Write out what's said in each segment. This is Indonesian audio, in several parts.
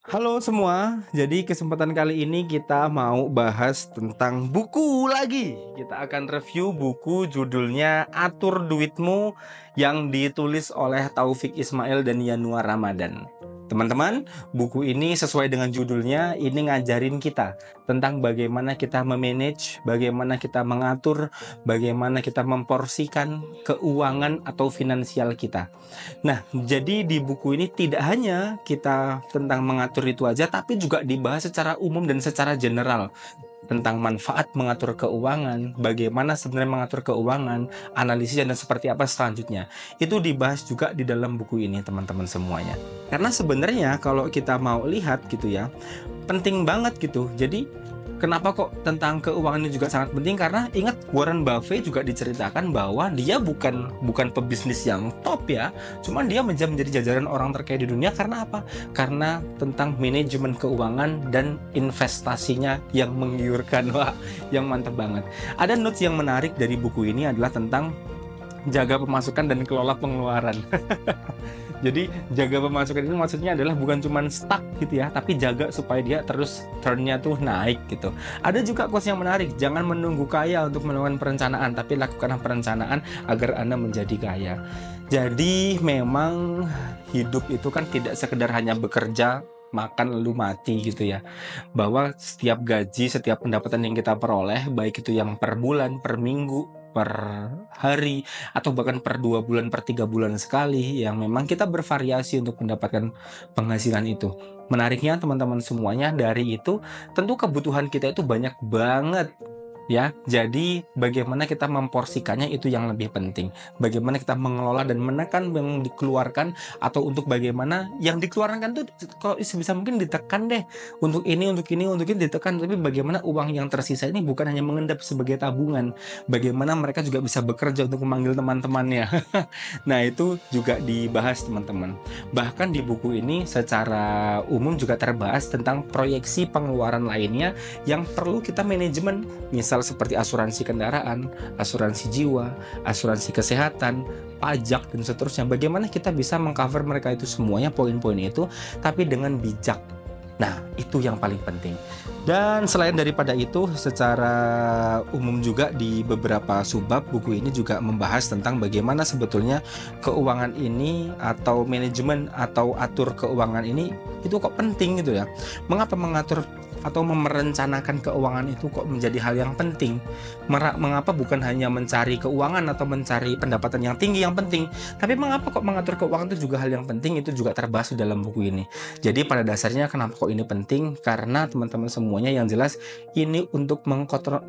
Halo semua, jadi kesempatan kali ini kita mau bahas tentang buku lagi. Kita akan review buku judulnya Atur Duitmu yang ditulis oleh Taufik Ismail dan Yanuar Ramadan. Teman-teman, buku ini sesuai dengan judulnya, ini ngajarin kita tentang bagaimana kita memanage, bagaimana kita mengatur, bagaimana kita memporsikan keuangan atau finansial kita. Nah, jadi di buku ini tidak hanya kita tentang mengatur itu aja, tapi juga dibahas secara umum dan secara general tentang manfaat mengatur keuangan, bagaimana sebenarnya mengatur keuangan, analisisnya dan seperti apa selanjutnya. Itu dibahas juga di dalam buku ini, teman-teman semuanya. Karena sebenarnya kalau kita mau lihat gitu ya, penting banget gitu. Jadi kenapa kok tentang keuangan ini juga sangat penting? Karena ingat Warren Buffett juga diceritakan bahwa dia bukan pebisnis yang top ya, cuman dia menjadi jajaran orang terkaya di dunia karena apa? Karena tentang manajemen keuangan dan investasinya yang menggiurkan. Wah, yang mantap banget. Ada notes yang menarik dari buku ini adalah tentang jaga pemasukan dan kelola pengeluaran. Jadi jaga pemasukan itu maksudnya adalah bukan cuma stuck gitu ya, tapi jaga supaya dia terus turn-nya tuh naik gitu. Ada juga quotes yang menarik, jangan menunggu kaya untuk melakukan perencanaan, tapi lakukanlah perencanaan agar Anda menjadi kaya. Jadi memang hidup itu kan tidak sekedar hanya bekerja, makan lalu mati gitu ya. Bahwa setiap gaji, setiap pendapatan yang kita peroleh, baik itu yang per bulan, per minggu, per hari, atau bahkan per 2 bulan, per 3 bulan sekali, yang memang kita bervariasi untuk mendapatkan penghasilan itu. Menariknya teman-teman semuanya dari itu, tentu kebutuhan kita itu banyak banget ya. Jadi bagaimana kita memporsikannya itu yang lebih penting. Bagaimana kita mengelola dan menekan yang dikeluarkan atau untuk bagaimana yang dikeluarkan tuh kalau sebisa mungkin ditekan deh. Untuk ini ditekan, tapi bagaimana uang yang tersisa ini bukan hanya mengendap sebagai tabungan. Bagaimana mereka juga bisa bekerja untuk memanggil teman-temannya. Nah, itu juga dibahas teman-teman. Bahkan di buku ini secara umum juga terbahas tentang proyeksi pengeluaran lainnya yang perlu kita manajemen. Misal seperti asuransi kendaraan, asuransi jiwa, asuransi kesehatan, pajak dan seterusnya. Bagaimana kita bisa mengcover mereka itu semuanya, poin-poin itu, tapi dengan bijak. Nah, itu yang paling penting. Dan selain daripada itu, secara umum juga di beberapa subbab buku ini juga membahas tentang bagaimana sebetulnya keuangan ini atau manajemen atau atur keuangan ini itu kok penting gitu ya. Mengapa mengatur atau merencanakan keuangan itu kok menjadi hal yang penting? Mengapa bukan hanya mencari keuangan atau mencari pendapatan yang tinggi yang penting, tapi mengapa kok mengatur keuangan itu juga hal yang penting? Itu juga terbahas di dalam buku ini. Jadi pada dasarnya kenapa kok ini penting? Karena teman-teman semuanya yang jelas ini untuk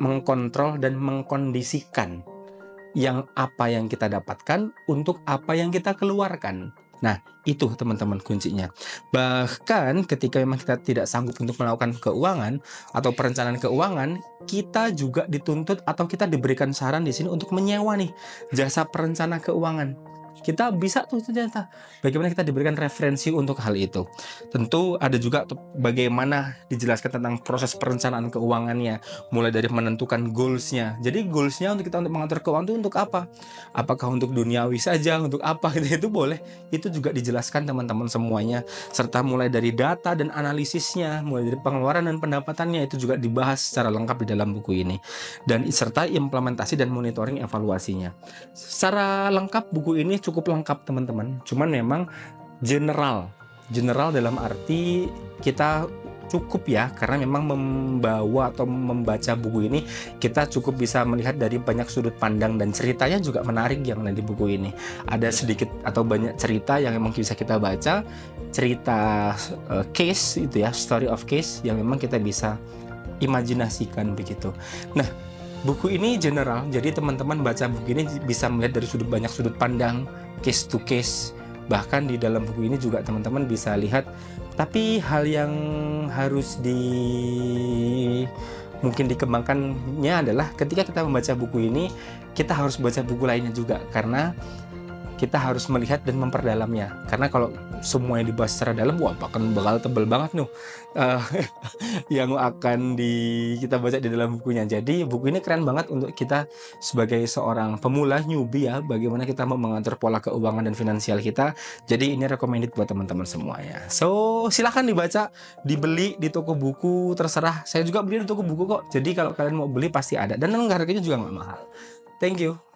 mengkontrol dan mengkondisikan yang apa yang kita dapatkan untuk apa yang kita keluarkan. Nah, itu teman-teman kuncinya. Bahkan ketika memang kita tidak sanggup untuk melakukan keuangan atau perencanaan keuangan, kita juga dituntut atau kita diberikan saran di sini untuk menyewa nih jasa perencana keuangan. Kita bisa tuh ternyata bagaimana kita diberikan referensi untuk hal itu. Tentu ada juga bagaimana dijelaskan tentang proses perencanaan keuangannya, mulai dari menentukan goals-nya. Jadi goals-nya untuk kita untuk mengatur keuangan itu untuk apa? Apakah untuk duniawi saja, untuk apa gitu, itu boleh. Itu juga dijelaskan teman-teman semuanya, serta mulai dari data dan analisisnya, mulai dari pengeluaran dan pendapatannya itu juga dibahas secara lengkap di dalam buku ini. Dan serta implementasi dan monitoring evaluasinya. Secara lengkap buku ini cukup lengkap teman-teman. Cuman memang general dalam arti kita cukup ya, karena memang membawa atau membaca buku ini kita cukup bisa melihat dari banyak sudut pandang dan ceritanya juga menarik yang ada di buku ini. Ada sedikit atau banyak cerita yang memang bisa kita baca, cerita case itu ya, story of case yang memang kita bisa imajinasikan begitu. Nah, buku ini general, jadi teman-teman baca buku ini bisa melihat dari banyak sudut pandang, case to case. Bahkan di dalam buku ini juga teman-teman bisa lihat, tapi hal yang harus mungkin dikembangkannya adalah ketika kita membaca buku ini, kita harus baca buku lainnya juga, karena kita harus melihat dan memperdalamnya. Karena kalau semuanya dibahas secara dalam, wah bakal tebel banget nih yang akan kita baca di dalam bukunya. Jadi buku ini keren banget untuk kita sebagai seorang pemula, newbie ya, bagaimana kita mau mengatur pola keuangan dan finansial kita. Jadi ini recommended buat teman-teman semua ya. So silahkan dibaca, dibeli di toko buku, terserah. Saya juga beli di toko buku kok. Jadi kalau kalian mau beli pasti ada, dan harganya juga nggak mahal. Thank you.